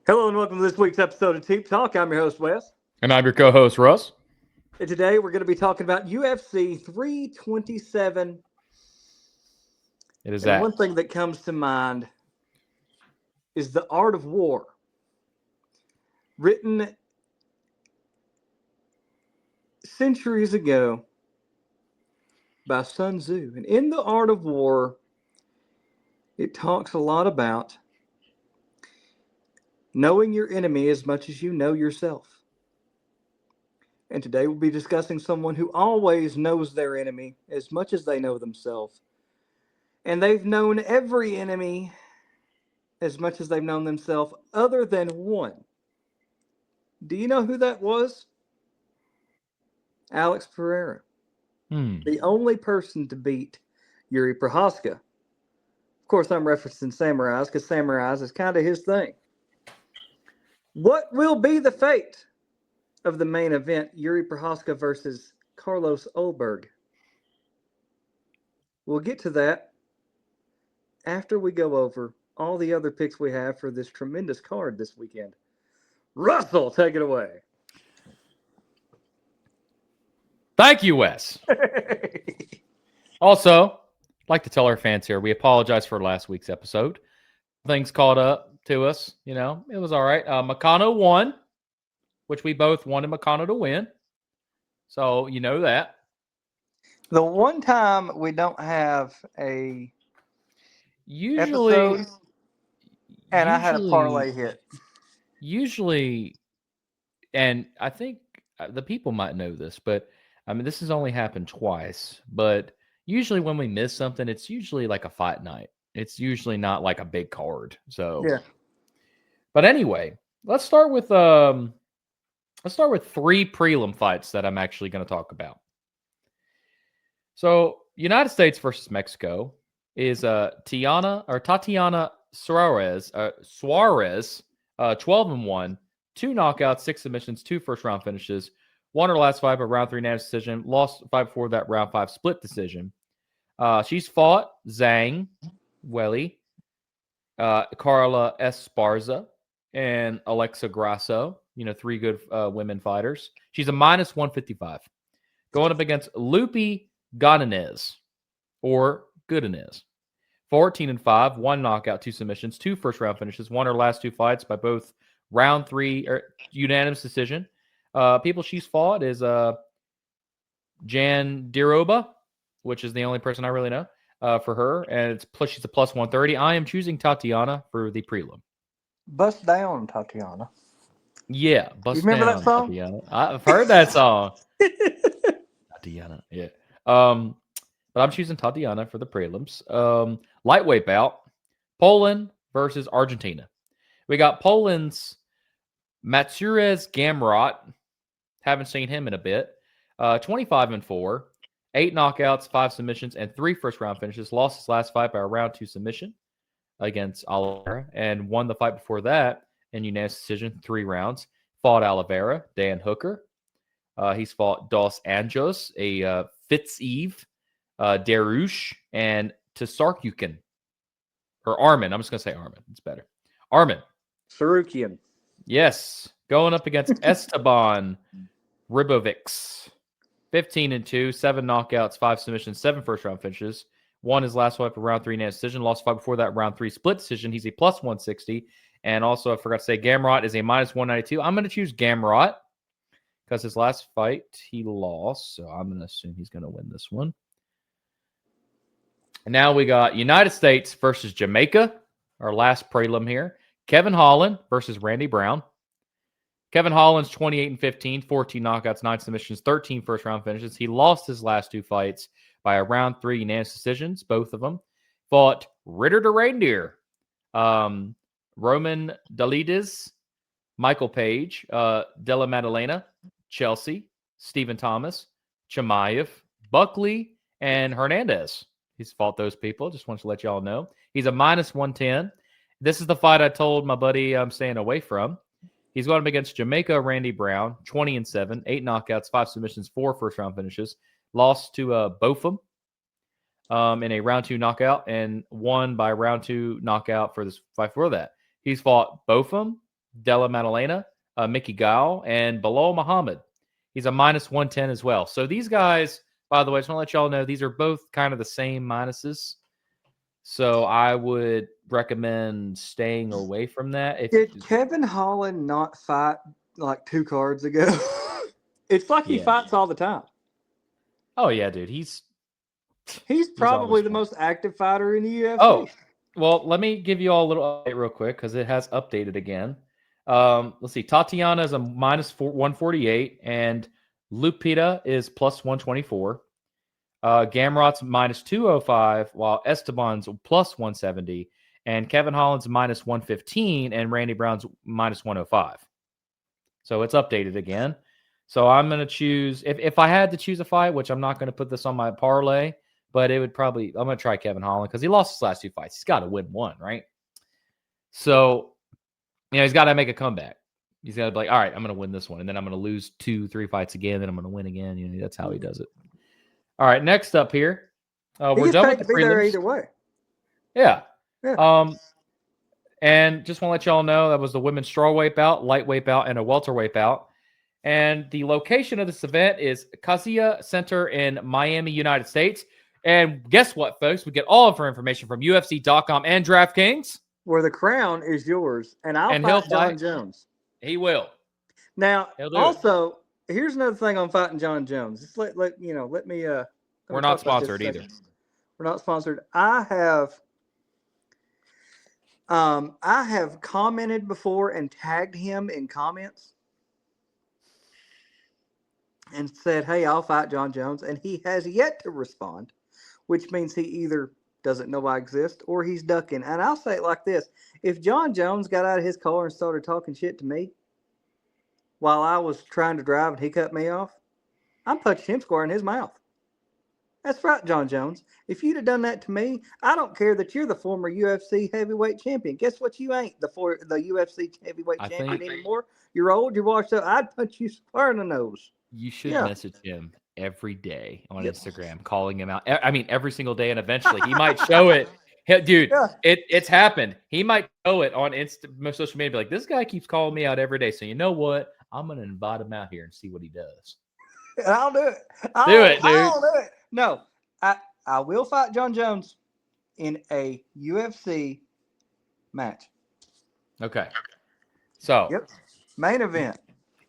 Hello and welcome to this week's episode of Teep Talk. I'm your host, Wes. And I'm your co-host, Russ. And today we're going to be talking about UFC 327. It is And that. one thing that comes to mind is The Art of War, written centuries ago by Sun Tzu. And in The Art of War, it talks a lot about knowing your enemy as much as you know yourself. And today we'll be discussing someone who always knows their enemy as much as they know themselves. And they've known every enemy as much as they've known themselves, other than one. Do you know who that was? Alex Pereira. The only person to beat Yuri Prochazka. Of course, I'm referencing Samurais because Samurais is kind of his thing. What will be the fate of the main event, Yuri Prochazka versus Carlos Ulberg? We'll get to that after we go over all the other picks we have for this tremendous card this weekend. Russell, take it away. Thank you, Wes. Also, I'd like to tell our fans here, we apologize for last week's episode. Things caught up to us. You know, it was all right. Makano won, which we both wanted Makano to win. So, you know that. The one time we don't have a Usually, episode, and I had a parlay hit. Usually, and I think the people might know this, but I mean, this has only happened twice. But usually when we miss something, it's usually like a fight night. It's usually not like a big card. So, Yeah. But anyway, let's start with three prelim fights that I'm actually going to talk about. So, United States versus Mexico is Tatiana Suarez, 12-1, 2 knockouts, 6 submissions, 2 first-round finishes, won her last fight by round 3 unanimous decision, lost fight before that round 5 split decision. She's fought Zhang Weili, Carla Esparza, and Alexa Grasso. You know, 3 good women fighters. She's a minus 155. Going up against Lupi Godinez, or Goodenez. 14-5, 1 knockout, 2 submissions, 2 first-round finishes. Won her last 2 fights by both round 3 unanimous decision. People she's fought is Jan Diroba, which is the only person I really know for her, and she's a plus 130. I am choosing Tatiana for the prelim. Bust down, Tatiana. Yeah, bust you remember down, that song? Tatiana. I've heard that song. Tatiana, yeah. But I'm choosing Tatiana for the prelims. Lightweight bout, Poland versus Argentina. We got Poland's Matsurez Gamrot. Haven't seen him in a bit. 25-4, 8 knockouts, 5 submissions, and 3 first-round finishes. Lost his last fight by a round 2 submission against Oliveira, and won the fight before that in unanimous decision, 3 rounds. Fought Oliveira, Dan Hooker. He's fought Dos Anjos, a Fitz-Eve, Darush, and Tsarukyan. Or Armin. I'm just going to say Armin. It's better. Armin. Sarukian. Yes. Going up against Esteban Ribovics. 15-2, 7 knockouts, 5 submissions, 7 first-round finishes. Won his last fight for round 3 unanimous decision. Lost fight before that round 3 split decision. He's a plus 160. And also, I forgot to say, Gamrot is a minus 192. I'm going to choose Gamrot because his last fight he lost. So I'm going to assume he's going to win this one. And now we got United States versus Jamaica, our last prelim here. Kevin Holland versus Randy Brown. Kevin Holland's 28-15, 14 knockouts, 9 submissions, 13 first-round finishes. He lost his last 2 fights by a round 3 unanimous decisions, both of them. Fought Ritter to Reindeer, Roman Dalides, Michael Page, Della Maddalena, Chelsea, Stephen Thomas, Chimaev, Buckley, and Hernandez. He's fought those people. Just wanted to let y'all know. He's a minus 110. This is the fight I told my buddy I'm staying away from. He's going up against Jamaica Randy Brown, 20-7, 8 knockouts, 5 submissions, 4 first-round finishes. Lost to Botham in a round 2 knockout and won by round 2 knockout for this fight before that. He's fought Botham, Della Maddalena, Mickey Gall, and Bilal Muhammad. He's a minus 110 as well. So these guys, by the way, I just want to let y'all know these are both kind of the same minuses. So I would recommend staying away from that. If Did Kevin Holland not fight like 2 cards ago? It's like he yeah, fights all the time. oh yeah, dude, He's he's probably always the fun. most active fighter in the UFC. Oh, well, let me give you all a little update real quick because it has updated again. Let's see. Tatiana is a minus 148, and Lupita is plus 124. Gamrot's minus 205, while Esteban's plus 170, and Kevin Holland's minus 115, and Randy Brown's minus 105. So it's updated again. So I'm going to choose, if I had to choose a fight, which I'm not going to put this on my parlay, but it would probably, I'm going to try Kevin Holland because he lost his last 2 fights. He's got to win one, right? So, he's got to make a comeback. He's got to be like, all right, I'm going to win this one. And then I'm going to lose 2-3 fights again. Then I'm going to win again. That's how he does it. All right, next up here. He We're gets done paid with to the be there prelims. either way. Yeah. Yeah. And just want to let y'all know that was the women's strawweight bout, lightweight bout, and a welterweight bout. And the location of this event is Kazuya Center in Miami, United States. And guess what, folks? We get all of our information from UFC.com and DraftKings. Where the crown is yours, and I'll And he'll fight John fight. Jones. He will. Now, He'll do it. also, here's another thing on fighting John Jones. Just let me let me We're not talk about this sponsored a either. second. We're not sponsored. I have commented before and tagged him in comments and said, "Hey, I'll fight John Jones," and he has yet to respond, which means he either doesn't know I exist or he's ducking. And I'll say it like this: if John Jones got out of his car and started talking shit to me while I was trying to drive and he cut me off, I'm punching him square in his mouth. That's right, John Jones. If you'd have done that to me, I don't care that you're the former UFC heavyweight champion. Guess what? You ain't the UFC heavyweight I champion think anymore. You're old. You're washed up. I'd punch you square in the nose. you should Yeah. message him every day on Yep. Instagram, calling him out. I mean, every single day, and eventually he might show it. Dude, Yeah. it's happened. He might show it on social media. Be like, this guy keeps calling me out every day. So you know what? I'm gonna invite him out here and see what he does. And I'll do it. Do it, dude. I'll do it. No, I will fight John Jones in a UFC match. Okay. So Yep. Main event.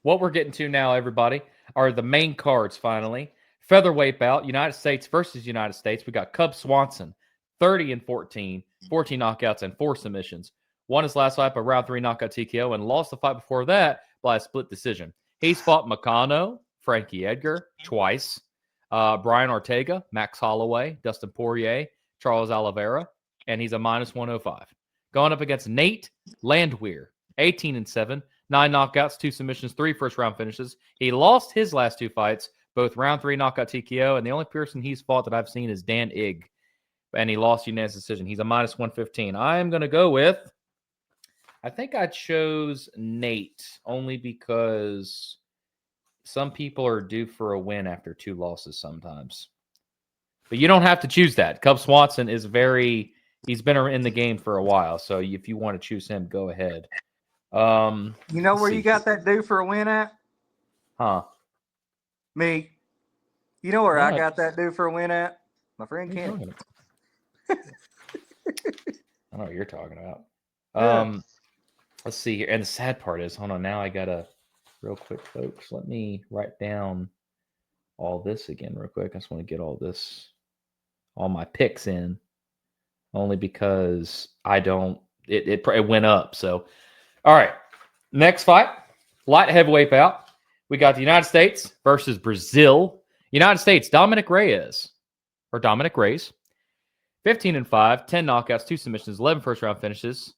what we're getting to now, everybody, are the main cards finally. Featherweight bout, United States versus United States. We got Cub Swanson, 30-14, 14 knockouts and 4 submissions. Won his last fight by round 3 knockout TKO and lost the fight before that by a split decision. He's fought Makano, Frankie Edgar twice, Brian Ortega, Max Holloway, Dustin Poirier, Charles Oliveira, and he's a minus 105. Going up against Nate Landwehr, 18-7, 9 knockouts, 2 submissions, 3 first-round finishes. He lost his last 2 fights, both round 3 knockout TKO, and the only person he's fought that I've seen is Dan Ig, and he lost unanimous decision. He's a minus 115. I am going to go with, I think I chose Nate only because some people are due for a win after 2 losses sometimes. But you don't have to choose that. Cub Swanson is he's been in the game for a while. So if you want to choose him, go ahead. You know where you got that due for a win at? Huh? Me. You know where I What? got that due for a win at? My friend What are you Kenny. talking about? I know what you're talking about. Yeah. Let's see here. And the sad part is, hold on, now I gotta real quick, folks. Let me write down all this again real quick. I just want to get all my picks in. Only because I don't it went up. So all right. Next fight, light heavyweight bout. We got the United States versus Brazil. United States, Dominic Reyes. 15-5, 10 knockouts, 2 submissions, 11 first-round finishes.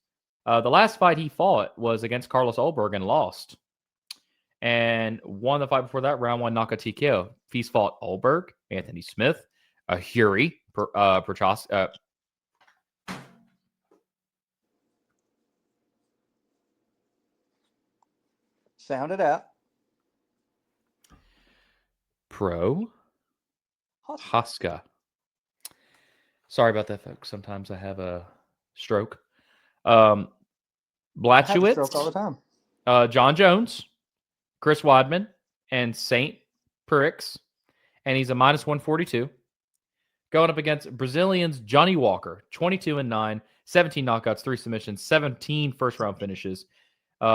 The last fight he fought was against Carlos Ulberg and lost. And won the fight before that, round 1 knockout TKO. He's fought Ulberg, Anthony Smith, Huri, Prochazka. Sound it out. Prochazka. Sorry about that, folks. Sometimes I have a stroke. I have a stroke all the Blachowicz. time. John Jones, Chris Weidman, and Saint Perix, and he's a minus 142. Going up against Brazilians Johnny Walker, 22-9, 17 knockouts, 3 submissions, 17 first round finishes.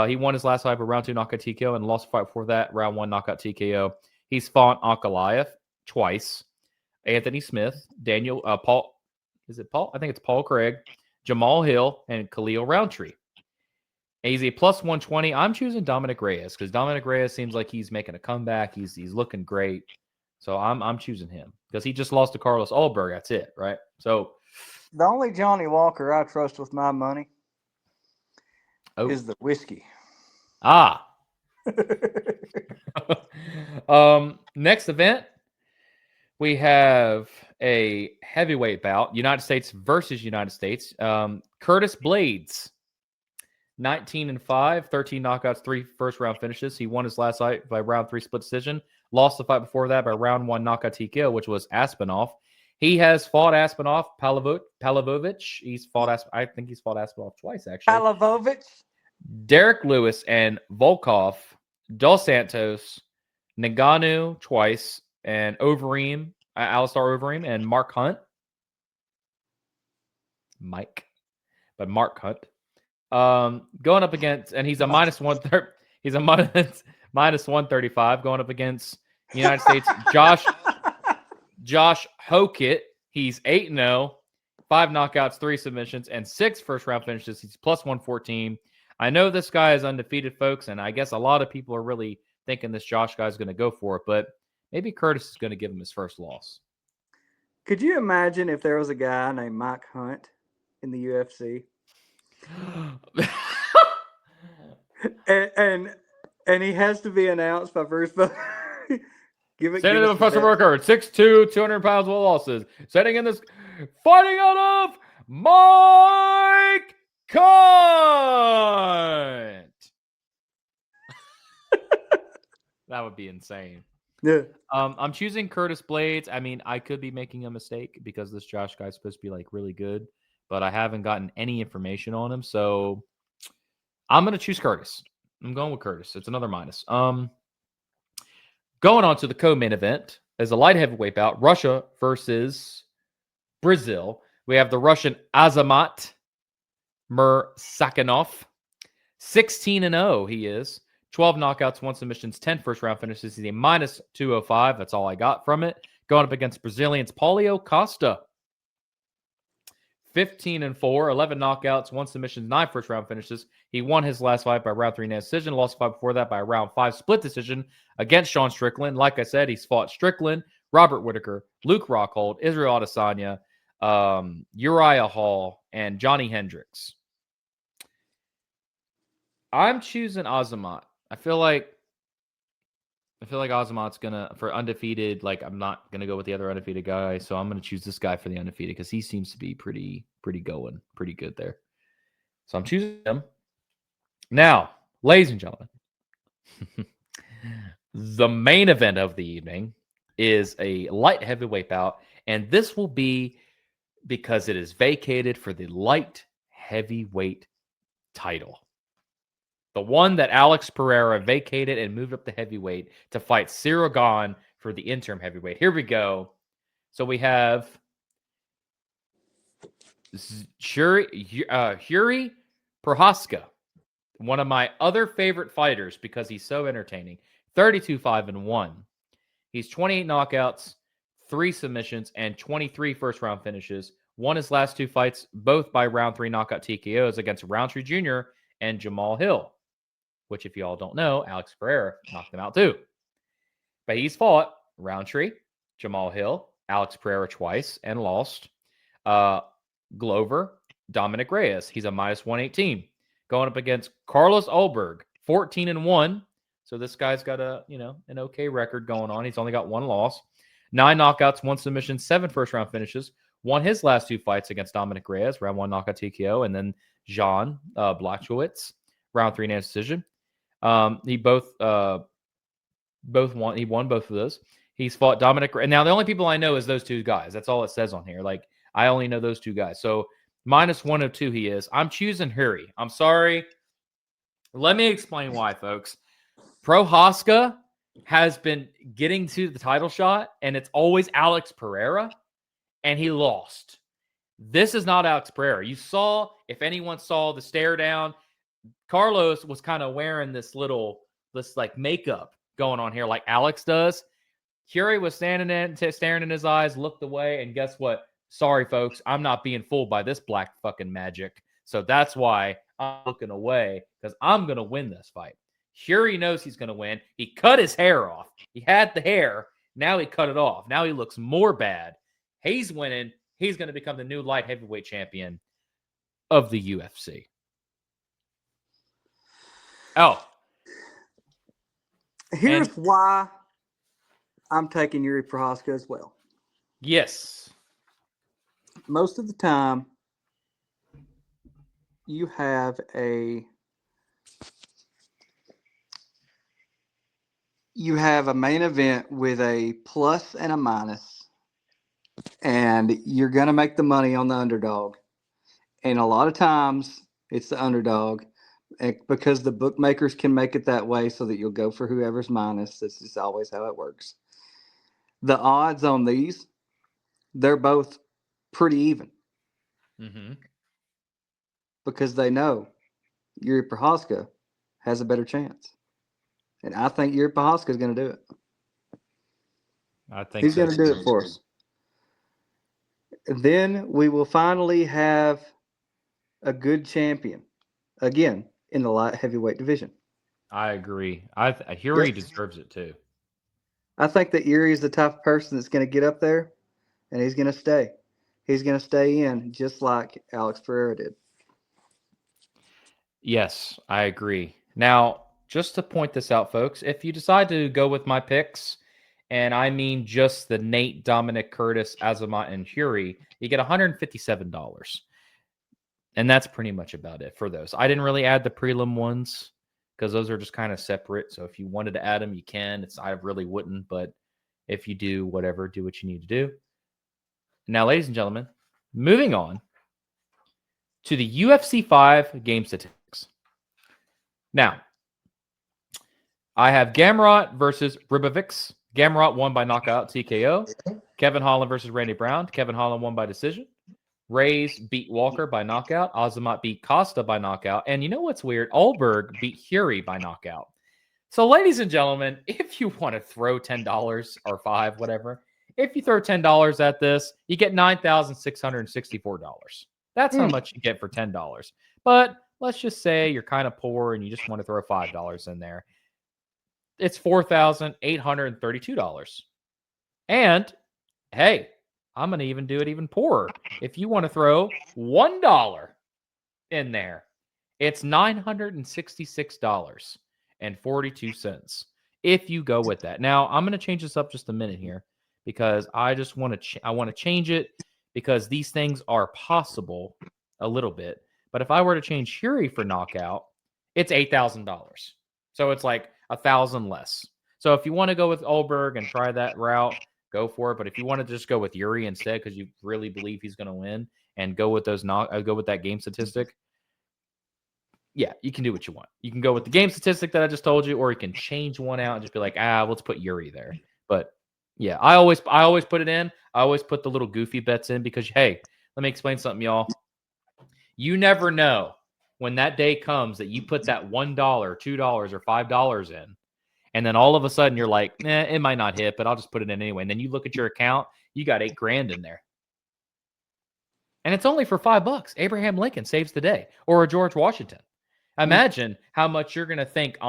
He won his last fight by round 2 knockout TKO and lost a fight before that, round 1 knockout TKO. He's fought Ankalaev twice, Anthony Smith, Daniel Paul. Is it Paul? I think it's Paul Craig, Jamal Hill, and Khalil Roundtree. He's a plus 120. I'm choosing Dominic Reyes because Dominic Reyes seems like he's making a comeback. He's looking great. So I'm choosing him because he just lost to Carlos Ulberg. That's it, right? So The only Johnny Walker I trust with my money is the whiskey. Next event, we have a heavyweight bout, United States versus United States. Curtis Blades, 19-5, 13 knockouts, 3 first round finishes. He won his last fight by round 3 split decision. Lost the fight before that by round 1 knockout TKO, which was Aspinall. He has fought Aspinall, Palovovich. I think he's fought Aspinall twice, actually. Palovovich, Derek Lewis and Volkov, Dos Santos, Nagano twice, and Overeem, Alistar Overeem, and Mark Hunt. Mark Hunt. Going up against, and he's a minus 130. He's a minus 135 going up against United States. Josh Hokit. He's 8-0, 5 knockouts, 3 submissions, and 6 first round finishes. He's plus 114. I know this guy is undefeated, folks, and I guess a lot of people are really thinking this Josh guy is going to go for it, but maybe Curtis is going to give him his first loss. Could you imagine if there was a guy named Mike Hunt in the UFC? and he has to be announced by Bruce Buffer. Setting the professional record, 6'2", 200 pounds with losses. Setting in this, fighting out of Mike Hunt. That would be insane. Yeah. I'm choosing Curtis Blades. I mean, I could be making a mistake because this Josh guy is supposed to be like really good, but I haven't gotten any information on him. So I'm going to choose Curtis. I'm going with Curtis. It's another minus. Going on to the co-main event as a light heavyweight bout, Russia versus Brazil. We have the Russian Azamat Mursakinov. 16-0 he is. 12 knockouts, 1 submissions, 10 first-round finishes. He's a minus 205. That's all I got from it. Going up against Brazilians, Paulio Costa. 15-4, 11 knockouts, 1 submission, 9 first-round finishes. He won his last fight by round 3 decision. Lost the fight before that by round 5 split decision against Sean Strickland. Like I said, he's fought Strickland, Robert Whitaker, Luke Rockhold, Israel Adesanya, Uriah Hall, and Johnny Hendricks. I'm choosing Azamat. I feel like Azamat's gonna, for undefeated, like I'm not gonna go with the other undefeated guy, so I'm gonna choose this guy for the undefeated because he seems to be pretty good there. So I'm choosing him. Now, ladies and gentlemen, the main event of the evening is a light heavyweight bout, and this will be because it is vacated for the light heavyweight title. The one that Alex Pereira vacated and moved up to heavyweight to fight Cyril Gane for the interim heavyweight. Here we go. So we have Yuri Prochazka, one of my other favorite fighters because he's so entertaining. 32-5-1. He's 28 knockouts, 3 submissions, and 23 first-round finishes. Won his last 2 fights, both by round 3 knockout TKOs against Roundtree Jr. and Jamal Hill, which, if you all don't know, Alex Pereira knocked him out too. But he's fought Roundtree, Jamal Hill, Alex Pereira twice, and lost. Glover, Dominic Reyes. He's a minus 118. Going up against Carlos Ulberg, 14-1. So this guy's got an okay record going on. He's only got 1 loss. 9 knockouts, 1 submission, 7 first-round finishes. Won his last 2 fights against Dominic Reyes, round 1 knockout TKO, and then Jan Blachowicz, round 3 decision. He both won. He won both of those. He's fought Dominic. And now the only people I know is those 2 guys. That's all it says on here. Like, I only know those 2 guys. So minus 102 he is. I'm choosing Huri. I'm sorry. Let me explain why, folks. Prochazka has been getting to the title shot, and it's always Alex Pereira, and he lost. This is not Alex Pereira. You saw, if anyone saw the stare down, Carlos was kind of wearing this like makeup going on here, like Alex does. Curie was staring in his eyes, looked away, and guess what? Sorry, folks, I'm not being fooled by this black fucking magic. So that's why I'm looking away, because I'm gonna win this fight. Curie knows he's gonna win. He cut his hair off. He had the hair. Now he cut it off. Now he looks more bad. He's winning. He's gonna become the new light heavyweight champion of the UFC. Oh, Here's and why I'm taking Yuri Prohaska as well. yes, Most of the time, you have a main event with a plus and a minus, and you're going to make the money on the underdog. And a lot of times, it's the underdog because the bookmakers can make it that way so that you'll go for whoever's minus. This is always how it works. The odds on these, they're both pretty even because they know Yuri Prohaska has a better chance. And I think Yuri Prohaska is going to do it. I think He's so. going to do it for us. And then we will finally have a good champion again in the light heavyweight division. I agree. Yuri deserves it too. I think that Yuri is the type of person that's going to get up there and he's going to stay. He's going to stay in just like Alex Pereira did. Yes, I agree. Now, just to point this out, folks, if you decide to go with my picks, and I mean just the Nate, Dominic, Curtis, Azamat, and Yuri, you get $157. And that's pretty much about it for those. I didn't really add the prelim ones because those are just kind of separate. So if you wanted to add them, you can. I really wouldn't, but if you do, whatever, do what you need to do. Now, ladies and gentlemen, moving on to the UFC 5 game statistics. Now, I have Gamrot versus Ribovics. Gamrot won by knockout TKO. Kevin Holland versus Randy Brown. Kevin Holland won by decision. Reyes beat Walker by knockout. Azamat beat Costa by knockout. And you know what's weird? Ulberg beat Fury by knockout. So, ladies and gentlemen, if you want to throw $10 or $5, whatever, if you throw $10 at this, you get $9,664. That's how much you get for $10. But let's just say you're kind of poor and you just want to throw $5 in there. It's $4,832. And hey, I'm going to even do it even poorer. If you want to throw $1 in there, it's $966.42 if you go with that. Now, I'm going to change this up just a minute here because I just want to I want to change it because these things are possible a little bit. But if I were to change Fury for knockout, it's $8,000. So it's like $1,000 less. So if you want to go with Ulberg and try that route, go for it. But if you want to just go with Yuri instead because you really believe he's going to win and go with go with that game statistic, yeah, you can do what you want. You can go with the game statistic that I just told you, or you can change one out and just be like, let's put Yuri there. But yeah, I always put it in. I always put the little goofy bets in because, hey, let me explain something, y'all. You never know when that day comes that you put that $1, $2, or $5 in, and then all of a sudden you're like, it might not hit, but I'll just put it in anyway. And then you look at your account, you got $8,000 in there. And it's only for $5. Abraham Lincoln saves the day, or a George Washington. Imagine how much you're going to thank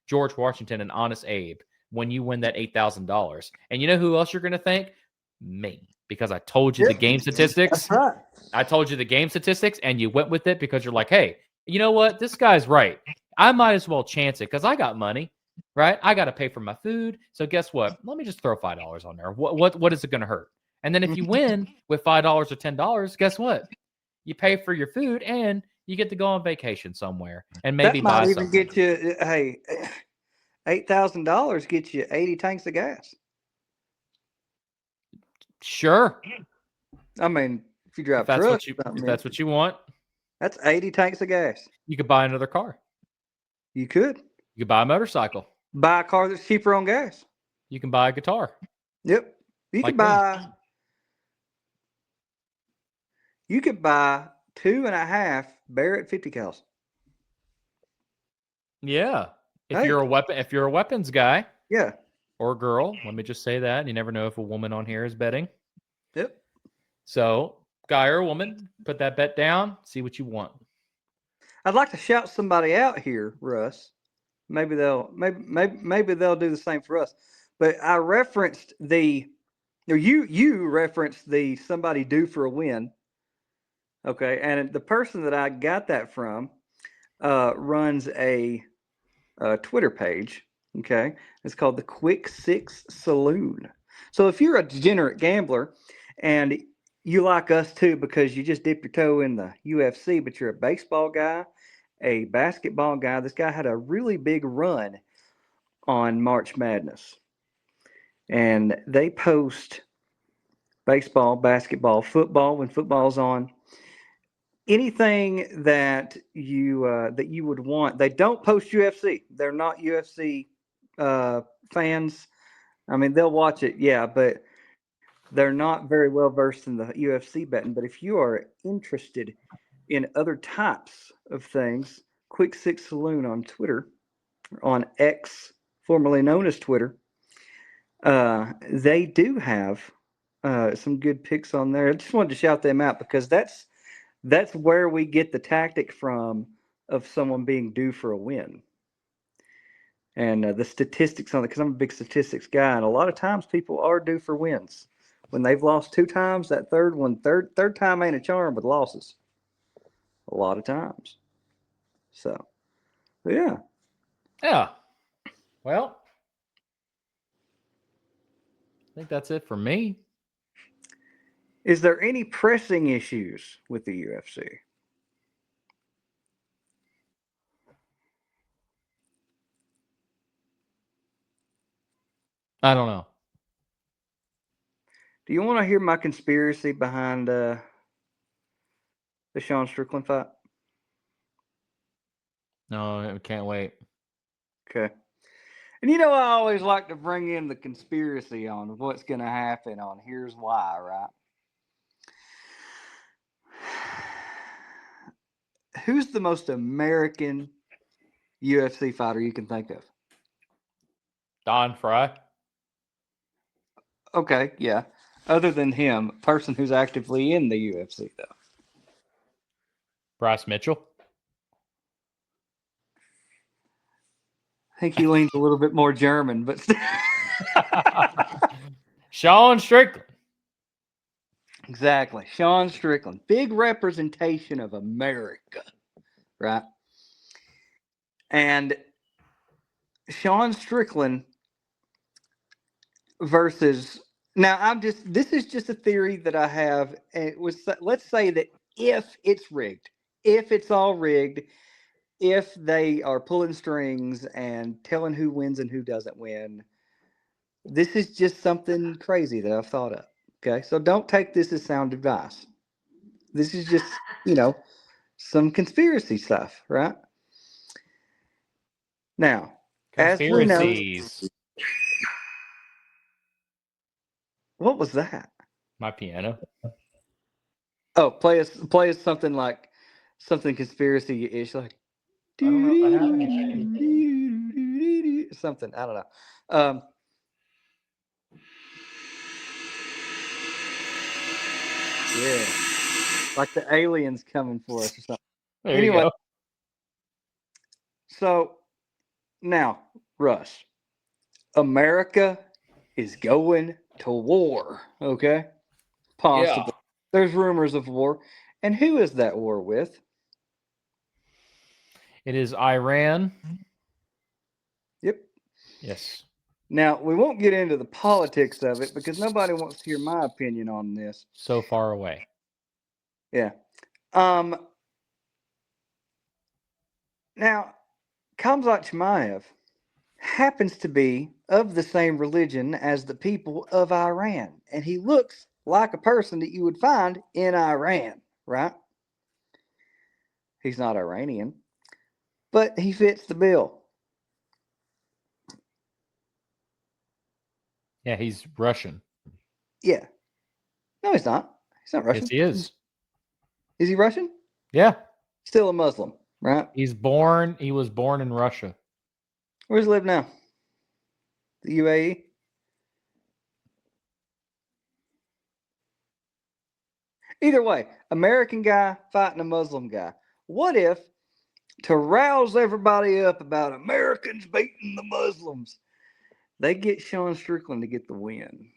George Washington and Honest Abe when you win that $8,000. And you know who else you're going to thank? Me, because I told you the game statistics. That's right. I told you the game statistics, and you went with it because you're like, hey, you know what? This guy's right. I might as well chance it because I got money, right? I got to pay for my food. So guess what? Let me just throw $5 on there. What is it going to hurt? And then if you win with $5 or $10, guess what? You pay for your food and you get to go on vacation somewhere and maybe that might buy even something. get you. Hey, $8,000 gets you 80 tanks of gas. Sure. I mean, if you drive If that's trucks, what you want, that's 80 tanks of gas. you could buy another car. You could You could buy a motorcycle. buy a car that's cheaper on gas. You can buy a guitar. Yep. You Like could me. buy. You could buy 2.5 Barrett 50 cals. Yeah. If Hey, you're a weapons guy yeah. or girl, let me just say that. You never know if a woman on here is betting. Yep. So, guy or woman, put that bet down, see what you want. I'd like to shout somebody out here, Russ. Maybe they'll do the same for us. But I referenced the or you referenced the somebody due for a win. Okay, and the person that I got that from runs a Twitter page. Okay, it's called the Quick Six Saloon. So if you're a degenerate gambler and you like us too because you just dip your toe in the UFC, but you're a baseball guy, a basketball guy, this guy had a really big run on March Madness. And they post baseball, basketball, football when football's on, anything that you would want. They don't post UFC. They're not UFC fans. I mean, they'll watch it, yeah, but they're not very well versed in the UFC betting. But if you are interested in other types of things, Quick Six Saloon on Twitter, on X, formerly known as Twitter, they do have some good picks on there. I just wanted to shout them out because that's where we get the tactic from of someone being due for a win. And the statistics on it, because I'm a big statistics guy, and a lot of times people are due for wins. When they've lost 2 times, that third time ain't a charm with losses. A lot of times. So, yeah. Yeah. Well, I think that's it for me. Is there any pressing issues with the UFC? I don't know. Do you want to hear my conspiracy behind the Sean Strickland fight? No, I can't wait. Okay. And you know, I always like to bring in the conspiracy on what's going to happen on here's why, right? Who's the most American UFC fighter you can think of? Don Fry. Okay, yeah. Other than him, person who's actively in the UFC, though. Bryce Mitchell. I think he leans a little bit more German, but Sean Strickland. exactly. Sean Strickland. Big representation of America, right? And Sean Strickland versus now this is just a theory that I have. And it was, let's say that if it's rigged, if it's all rigged, if they are pulling strings and telling who wins and who doesn't win, this is just something crazy that I've thought of. Okay, so don't take this as sound advice. This is just, you know, some conspiracy stuff, right? Now, as we know, Conspiracies. what was that? My piano. Oh, play us something like something conspiracy ish, like I don't know if I have any. something. I don't know. Yeah, like the aliens coming for us or something. There you Anyway, go. so now, Russ, America is going to war. Okay, Yeah. possibly. There's rumors of war, and who is that war with? It is Iran. Yep. Yes. Now we won't get into the politics of it because nobody wants to hear my opinion on this. So far away. Yeah. Now, Kamzat Chimaev happens to be of the same religion as the people of Iran, and he looks like a person that you would find in Iran, right? He's not Iranian. but he fits the bill. Yeah, he's Russian. Yeah. No, he's not. He's not Yes, Russian. he is. Is he Russian? Yeah. Still a Muslim, right? He was born in Russia. Where does he live now? The UAE? Either way, American guy fighting a Muslim guy. What if, to rouse everybody up about Americans beating the Muslims, they get Sean Strickland to get the win?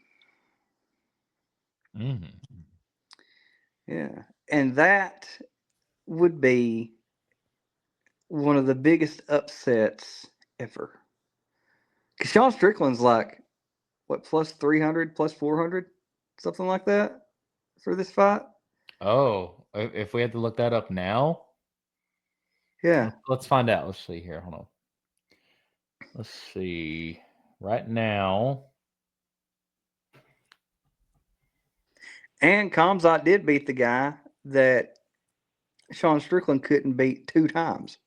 Mm-hmm. Yeah. And that would be one of the biggest upsets ever. Because Sean Strickland's like, what, plus 300, plus 400, something like that for this fight? Oh, if we had to look that up now, Yeah. let's find out. Let's see here. Hold on. Let's see. Right now, And Kamzat did beat the guy that Sean Strickland couldn't beat 2 times.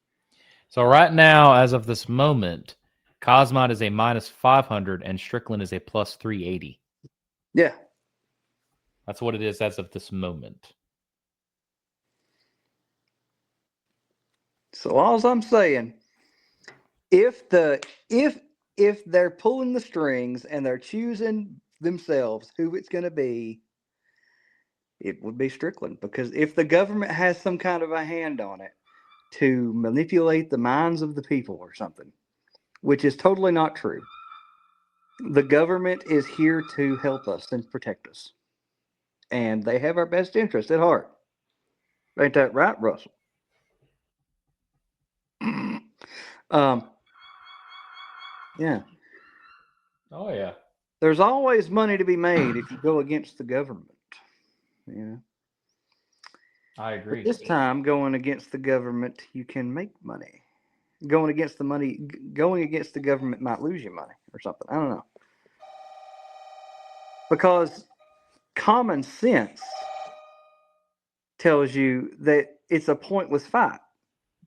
so right now, as of this moment, Cosmot is a minus 500 and Strickland is a plus 380. Yeah. That's what it is as of this moment. So all I'm saying, if they're pulling the strings and they're choosing themselves who it's going to be, it would be Strickland. Because if the government has some kind of a hand on it to manipulate the minds of the people or something, which is totally not true, the government is here to help us and protect us. And they have our best interest at heart. Ain't that right, Russell? Yeah. Oh yeah, There's always money to be made if you go against the government. Yeah. I But agree. this time, going against the government, you can make money. Going against the government might lose you money or something. I don't know. Because common sense tells you that it's a pointless fight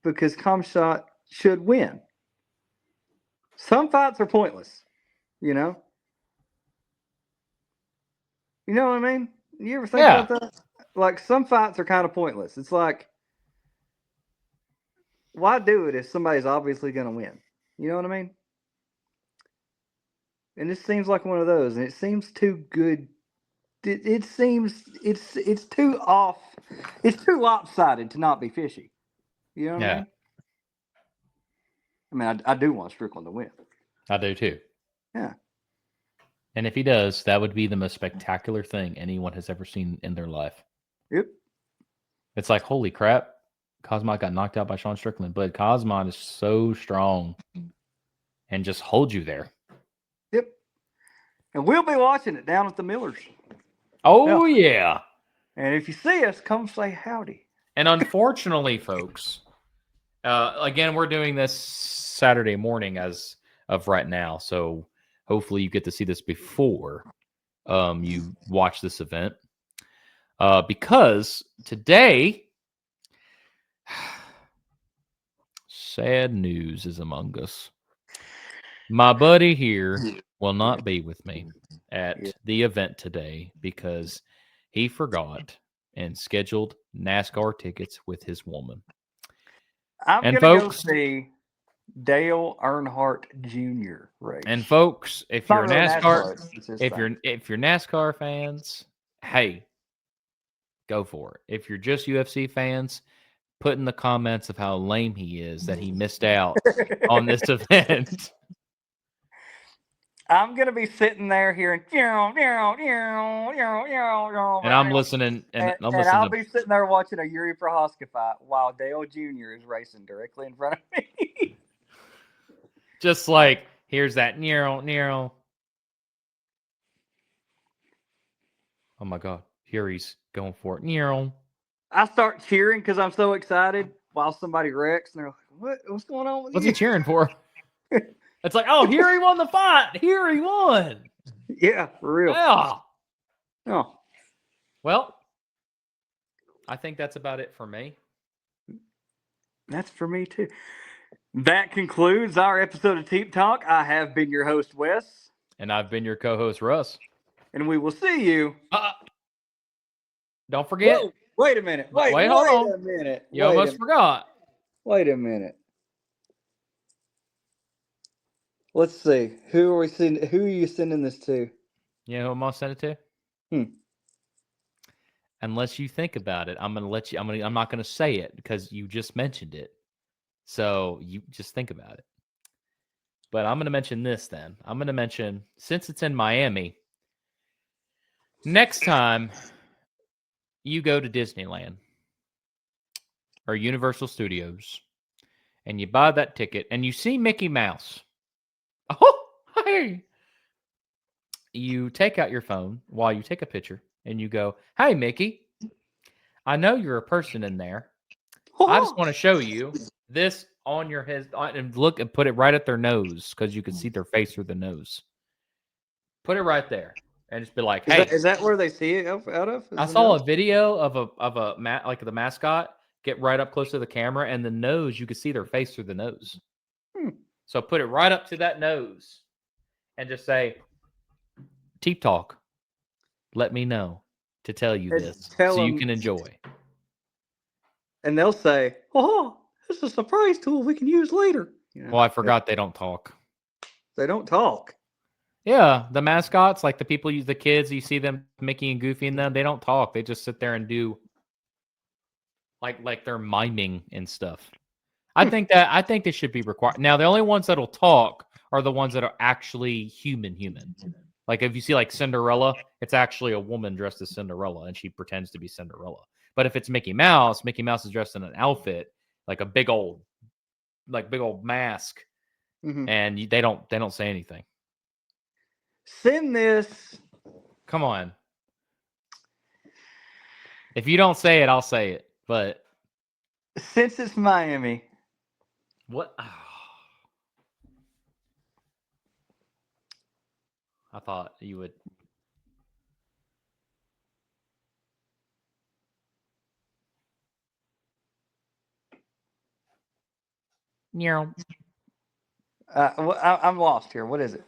because Kamshot should win. Some fights are pointless, you know? You know what I mean? You ever think Yeah, about that? Like some fights are kind of pointless. It's like, why do it if somebody's obviously going to win? You know what I mean? And this seems like one of those, and it seems too good. It seems it's too off. It's too lopsided to not be fishy. You know what I yeah, mean? I mean, I do want Strickland to win. I do too. Yeah. And if he does, that would be the most spectacular thing anyone has ever seen in their life. Yep. It's like, holy crap, Cosmot got knocked out by Sean Strickland, but Cosmot is so strong and just holds you there. Yep. And we'll be watching it down at the Millers. Oh, yeah. And if you see us, come say howdy. And unfortunately, folks, again, we're doing this Saturday morning as of right now. So hopefully you get to see this before you watch this event. Because today, sad news is among us. My buddy here will not be with me at the event today because he forgot and scheduled NASCAR tickets with his woman. I'm And gonna go folks, see Dale Earnhardt Jr. race. and folks, if It's not you're a really NASCAR, it's his if thing. you're NASCAR fans, hey, go for it. If you're just UFC fans, put in the comments of how lame he is that he missed out on this event. I'm gonna be sitting there hearing and And I'm listening, and I'm and listening I'll to be sitting there watching a Yuri Prochazka fight while Dale Jr. is racing directly in front of me. just like, here's that Nero. Oh my God, Fury's going for it. Nero. I start cheering because I'm so excited while somebody wrecks, and they're like, What's going on with What's you?" he cheering for? It's like, oh, here he won the fight. Here he won. Yeah, for real. Yeah. Oh, Well, I think that's about it for me. that's for me too. That concludes our episode of Teep Talk. I have been your host, Wes. And I've been your co-host, Russ. And we will see you. Don't forget. Whoa, wait a minute. Wait, hold on. A minute. You almost forgot. Wait a minute. Let's see. Who are you sending this to? You know who I'm gonna send it to? Unless you think about it, I'm not gonna say it because you just mentioned it. So you just think about it. But I'm gonna mention this then. I'm gonna mention, since it's in Miami, next time you go to Disneyland or Universal Studios and you buy that ticket and you see Mickey Mouse. Oh, hey. You take out your phone while you take a picture and you go, "Hey, Mickey, I know you're a person in there. I just want to show you this on your head," and look and put it right at their nose because you can see their face through the nose. Put it right there and just be like, "Hey." Is that where they see it out of? I saw a video of like the mascot get right up close to the camera, and the nose, you could see their face through the nose. So put it right up to that nose and just say, "Teep Talk, let me know to tell you this so you can enjoy." And they'll say, "Oh, this is a surprise tool we can use later." You know? Well, I forgot they don't talk. They don't talk. Yeah, the mascots, like the people, the kids, you see them, Mickey and Goofy and them, they don't talk. They just sit there and do like they're miming and stuff. I think they should be required. Now, the only ones that'll talk are the ones that are actually human. Like if you see like Cinderella, it's actually a woman dressed as Cinderella and she pretends to be Cinderella. But if it's Mickey Mouse is dressed in an outfit, like a big old mask, and they don't say anything. Send this. Come on. If you don't say it, I'll say it. But since it's Miami. What? Oh. I thought you would. Yeah. I'm lost here. What is it?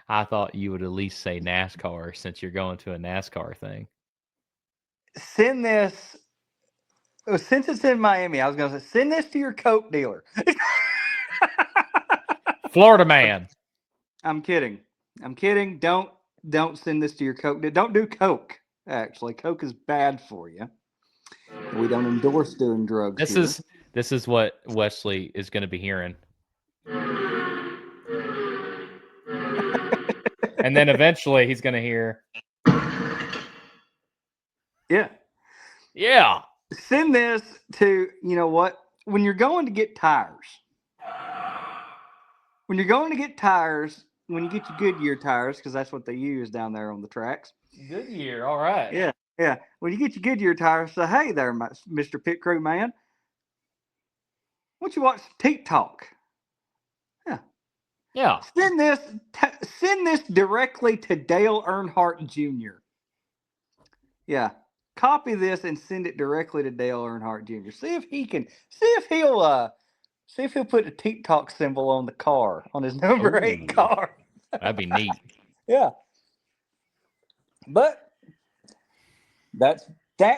I thought you would at least say NASCAR since you're going to a NASCAR thing. Send this. Since it's in Miami, I was going to say, send this to your Coke dealer. Florida man. I'm kidding. Don't send this to your Coke. Don't do Coke. Actually, Coke is bad for you. We don't endorse doing drugs. This is what Wesley is going to be hearing. And then eventually he's going to hear. Yeah. Yeah. Send this to, you know what? When you're going to get tires. When you get your Goodyear tires, because that's what they use down there on the tracks. Goodyear, all right. Yeah. When you get your Goodyear tires, say, "Hey there, Mr. Pit Crew man. Why don't you watch Teep Talk?" Yeah. Send this directly to Dale Earnhardt Jr. Yeah. Copy this and send it directly to Dale Earnhardt Jr. See if he'll put a Teep Talk symbol on the car, on his number 8 car. That'd be neat. Yeah. But that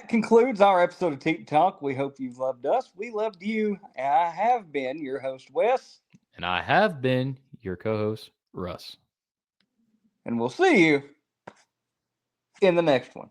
concludes our episode of Teep Talk. We hope you've loved us. We loved you. I have been your host, Wes. And I have been your co-host, Russ. And we'll see you in the next one.